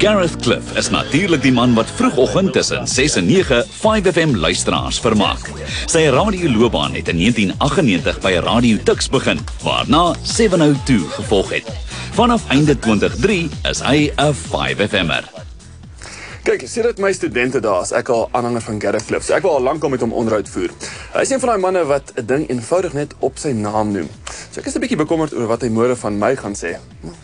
Gareth Cliff is natuurlik die man wat vroegoggend tussen 6 en 9 5FM luisteraars vermaak. Sy radioloopbaan het in 1998 by Radio Tuks begin, waarna 702 gevolg het. Vanaf einde 2003 is hy 'n 5FM'er. Kyk, sedert my studente dae is ek al aanhanger van Gareth Cliff, so ek wil al lankal met hom onderhoud voer. Hy is een van daai manne wat 'n ding eenvoudig net op sy naam noem. So ek is 'n bietjie bekommerd oor wat hy môre van my gaan sê.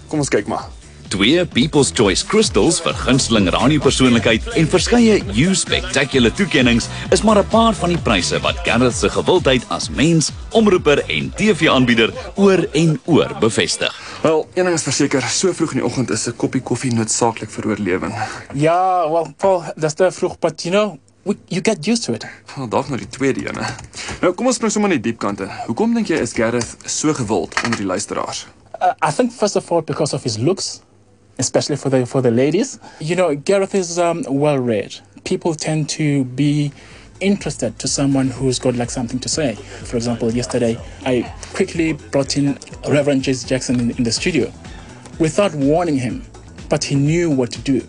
Kom ons kyk maar. 2 People's Choice Crystals vir gunsteling radiopersoonlikheid en verskeie U-Spectacular toekennings is maar 'n paar van die pryse wat Gareth se gewildheid as mens, omroeper en TV-aanbieder oor en oor bevestig. Wel, een ding is verseker, so vroeg in die oggend is 'n koppie koffie noodsaaklik vir oorlewing. Yeah, well, Paul, that's the vroeg, but you know, you get used to it. Wel, dalk nou die tweede ene. Nou, kom ons spring sommer in die diep kante. Hoekom dink jy is Gareth so gewild onder die luisteraars? I think first of all because of his looks, especially for the ladies. You know, Gareth is well read. People tend to be interested to someone who's got like something to say. For example, yesterday I quickly brought in Reverend Jesse Jackson in the studio without warning him, but he knew what to do.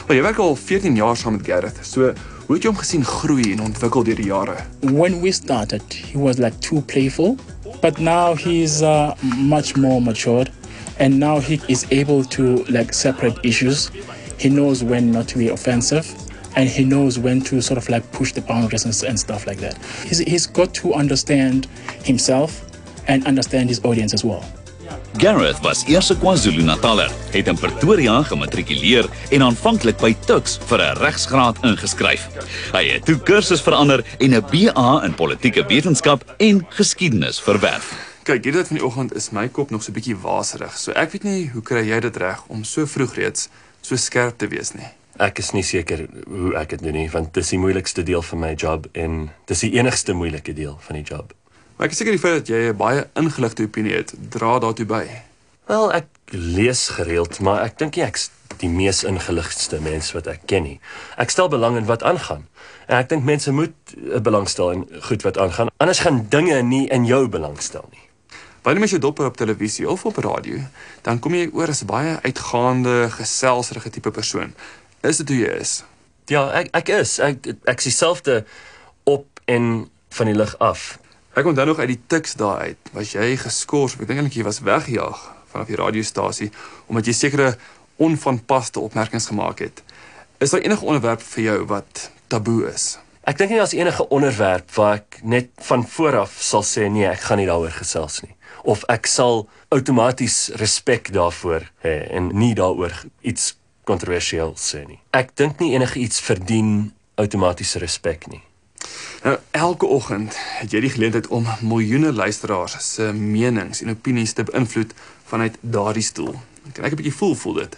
Wel, jy werk al 14 jaar saam met Gareth. So, hoe het jy hom gesien groei en ontwikkel deur die jare? When we started, he was like too playful, but now he's much more matured. And now he is able to like separate issues. He knows when not to be offensive, and he knows when to sort of like push the boundaries and stuff like that. He's got to understand himself and understand his audience as well. Gareth was eers 'n KwaZulu-Nataler, het in Pretoria gematrikuleer en aanvanklik by Tuks vir 'n regsgraad ingeskryf. Hy het toe kursus verander en 'n BA in politieke wetenskap en geskiedenis verwerf. Kyk, hierdie tyd van die oggend is my kop nog so 'n bietjie waserig. So ek weet nie hoe kry jy dit reg om so vroeg reeds so skerp te wees nie. Ek is nie seker hoe ek dit doen nie, want dis die moeilikste deel van my job en dis die enigste moeilike deel van die job. Maar ek is seker die feit dat jy 'n baie ingeligte opinie het, dra daartoe by. Wel, ek lees gereeld, maar ek dink nie ek's die mees ingeligste mens wat ek ken nie. Ek stel belang in wat aangaan. En ek dink mense moet belangstel in goed wat aangaan, anders gaan dinge nie in jou belangstel nie. Wanneer mens jou dop op televisie of op radio, dan kom jy oor as baie uitgaande, geselsrige tipe persoon. Is dit hoe jy is? Ja, ek is. Ek is dieselfde op en van die lig af. Ek onthou nog uit die Tuks daai uit, was jy geskort, ek dink eintlik jy was weggejaag vanaf die radiostasie, omdat jy sekere onvanpaste opmerkings gemaak het. Is daar enige onderwerp vir jou wat taboe is? Ek dink nie daar's enige onderwerp waar ek net van vooraf sal sê nee, ek gaan nie daaroor gesels nie. Of ek sal outomaties respek daarvoor hê en nie daaroor iets kontroversieel sê nie. Ek dink nie enige iets verdien outomatiese respek nie. Nou, elke oggend het jy die geleentheid om miljoene luisteraars se menings en opinies te beïnvloed vanuit daardie stoel. Kan ek 'n bietjie voel dit?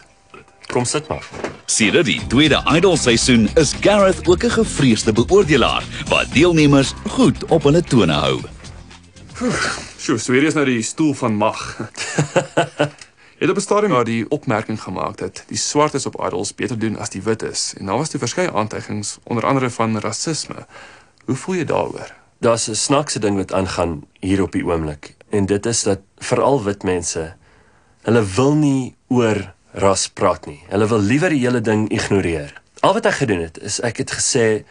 Kom sit maar. Sedert die tweede Idol seisoen is Gareth ook 'n gevreesde beoordelaar wat deelnemers goed op hulle tone hou. So hier is nou die stoel van mag. Jy het op 'n stadium daar die opmerking gemaak dat die swartes op Idols beter doen as die wites. En daar was toe verskeie aantuigings, onder andere van rasisme. Hoe voel jy daaroor? Daar's 'n snaakse ding wat aangaan hier op die oomblik. En dit is dat veral wit mense, hulle wil nie oor ras praat nie. Hulle wil liewer die hele ding ignoreer. Al wat ek gedoen het, is ek het gesê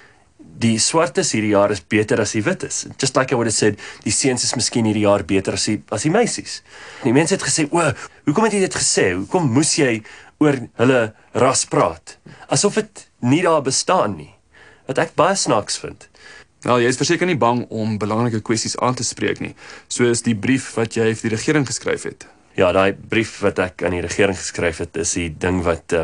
die swartes hierdie jaar is beter as die wites. Just like I would have said, die seuns is miskien hierdie jaar beter as die meisies. Die mense het gesê, hoekom het jy dit gesê? Hoekom moes jy oor hulle ras praat? Asof dit nie daar bestaan nie. Wat ek baie snaaks vind. Nou, jy is verseker nie bang om belangrike kwessies aan te spreek nie, soos die brief wat jy vir die regering geskryf het. Ja, daai brief wat ek aan die regering geskryf het, is die ding wat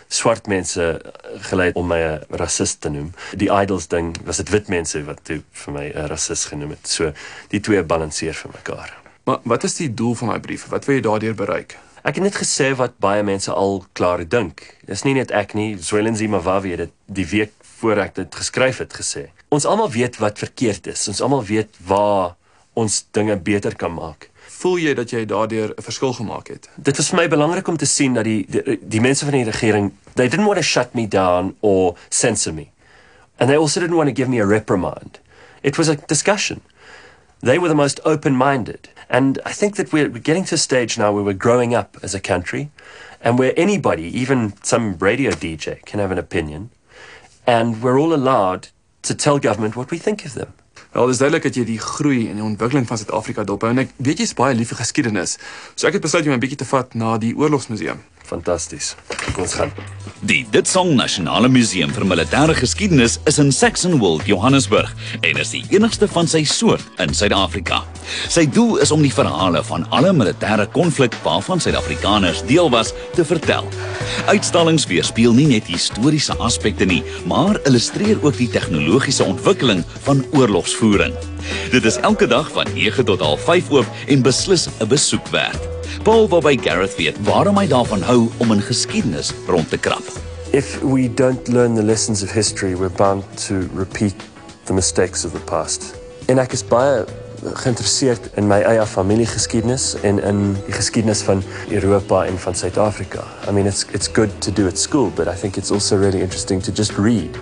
swart mense gelei om my 'n rasist te noem. Die Idols ding was dit wit mense wat toe vir my 'n rasist genoem het. So die twee balanseer vir mekaar. Maar wat is die doel van daai brief? Wat wil jy daardeur bereik? Ek het net gesê wat baie mense al klaar dink. Dis nie net ek nie, Zwelinzi Mavavi het dit die week voor ek dit geskryf het gesê. Ons almal weet wat verkeerd is. Ons almal weet waar ons dinge beter kan maak. Voel jy dat jy daardeur 'n verskil gemaak het? Dit was vir my belangrik om te sien dat die mense van die regering, they didn't want to shut me down or censor me. And they also didn't want to give me a reprimand. It was a discussion. They were the most open-minded. And I think that we're getting to a stage now where we're growing up as a country and where anybody, even some radio DJ, can have an opinion. And we're all allowed to tell government what we think of them. Wel, dis duidelik dat jy die groei en die ontwikkeling van Suid-Afrika dophou en ek weet jy's baie lief vir geskiedenis. So ek het besluit om 'n bietjie te vat na die Oorlogsmuseum. Fantasties. Kom ons gaan. Die Ditsong Nasionale Museum vir Militêre Geskiedenis is in Saxonwold, Johannesburg en is die enigste van sy soort in Suid-Afrika. Sy doel is om die verhale van alle militêre konflik waarvan Suid-Afrikaners deel was te vertel. Uitstallings weerspieël nie net historiese aspekte nie, maar illustreer ook die tegnologiese ontwikkeling van oorlogsvoering. Dit is elke dag van 9 tot 5:30 oop en beslis 'n besoek werd. Paul wil by Gareth weet waarom hy daarvan hou om in geskiedenis rond te krap. If we don't learn the lessons of history, we're bound to repeat the mistakes of the past. En ek is baie geïnteresseerd in my eie familiegeskiedenis en in die geskiedenis van Europa en van Suid-Afrika. I mean, it's good to do at school, but I think it's also really interesting to just read.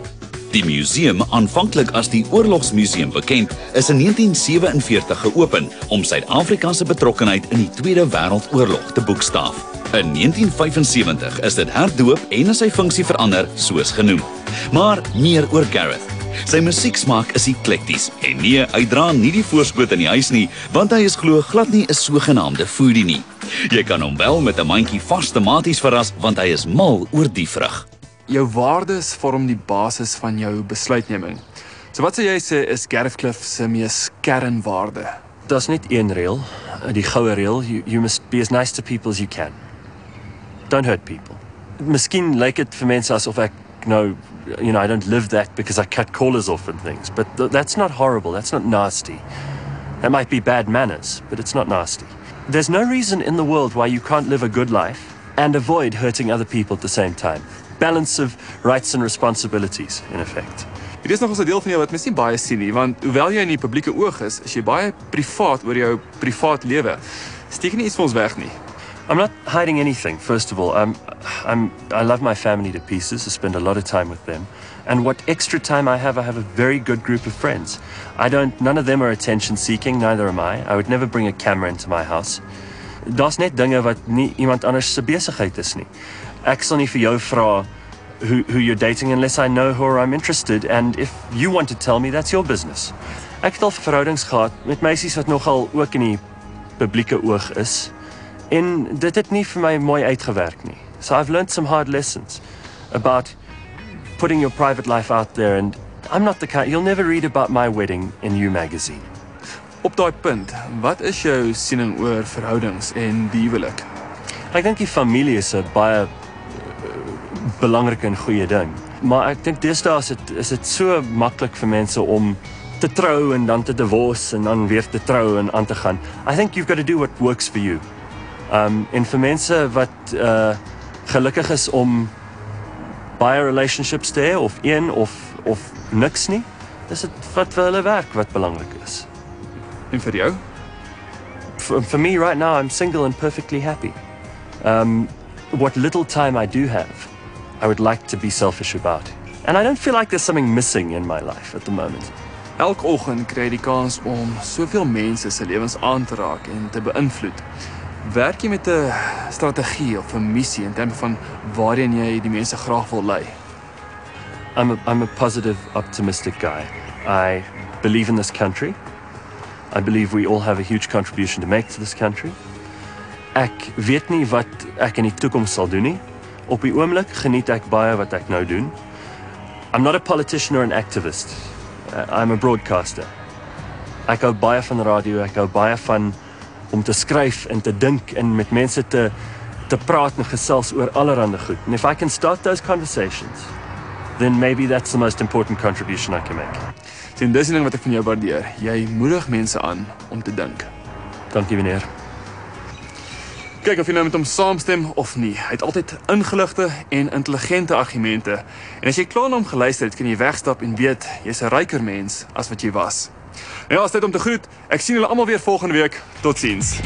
Die museum, aanvanklik as die Oorlogsmuseum bekend, is in 1947 geopen om Suid-Afrika se betrokkenheid in die Tweede Wêreldoorlog te boekstaaf. In 1975 is dit herdoop en is sy funksie verander soos genoem. Maar meer oor Gareth. Sy musieksmaak is eklekties en nee, hy dra nie die voorskoot in die huis nie, want hy is glo glad nie 'n sogenaamde foodie nie. Jy kan hom wel met 'n mandjie vars tomaties verras, want hy is mal oor die vrug. Jou waardes vorm die basis van jou besluitneming. So wat sou jy sê is Gareth Cliff se mees kernwaarde? Daar's net een reël, die goue reël, you must be as nice to people as you can. Don't hurt people. Miskien lyk dit vir mense asof ek I don't live that because I cut callers off and things, but that's not horrible, that's not nasty. That might be bad manners, but it's not nasty. There's no reason in the world why you can't live a good life and avoid hurting other people at the same time. Balance of rights and responsibilities, in effect. Dit is nog 'n deel van jou wat mens nie baie sien nie, want hoewel jy in die publieke oog is jy baie privaat oor jou privaat lewe. Steek nie iets vir ons weg nie. I'm not hiding anything, first of all. I love my family to pieces. I spend a lot of time with them. And what extra time I have a very good group of friends. None of them are attention seeking, neither am I. I would never bring a camera into my house. Daar's net dinge wat nie iemand anders se besigheid is nie. Ek sal nie vir jou vra who you're dating unless I know who I'm interested, and if you want to tell me, that's your business. Ek het al verhoudings gehad met meisies wat nogal ook in die publieke oog is. En dit het nie vir my mooi uitgewerk nie. So I've learned some hard lessons about putting your private life out there, and I'm not the kind, you'll never read about my wedding in You magazine. Op daai punt, wat is jou siening oor verhoudings en die huwelik? Ek dink die familie is 'n baie belangrike en goeie ding. Maar ek dink deesdae is dit so maklik vir mense om te trou en dan te divorce en dan weer te trou en aan te gaan. I think you've got to do what works for you. En vir mense wat gelukkig is om baie relationships te hê of een of niks nie, dis dit wat vir hulle werk wat belangrik is. En vir jou? For me right now, I'm single and perfectly happy. What little time I do have, I would like to be selfish about. And I don't feel like there's something missing in my life at the moment. Elke oggend kry jy die kans om soveel mense se lewens aan te raak en te beïnvloed. Werk jy met 'n strategie of 'n missie in terme van waarheen jy die mense graag wil lei? I'm a positive, optimistic guy. I believe in this country. I believe we all have a huge contribution to make to this country. Ek weet nie wat ek in die toekoms sal doen nie. Op die oomblik geniet ek baie wat ek nou doen. I'm not a politician or an activist. I'm a broadcaster. Ek hou baie van radio, ek hou baie van om te skryf en te dink en met mense te praat en gesels oor allerhande goed. And if I can start those conversations, then maybe that's the most important contribution I can make. Sien, dis 'n ding wat ek van jou waardeer. Jy moedig mense aan om te dink. Dankie meneer. Kyk of jy nou met hom saamstem of nie. Hy het altyd ingeligte en intelligente argumente. En as jy klaar na hom geluister het, kan jy wegstap en weet jy's 'n ryker mens as wat jy was. Nou ja, is tyd om te groet. Ek sien julle almal weer volgende week. Totsiens.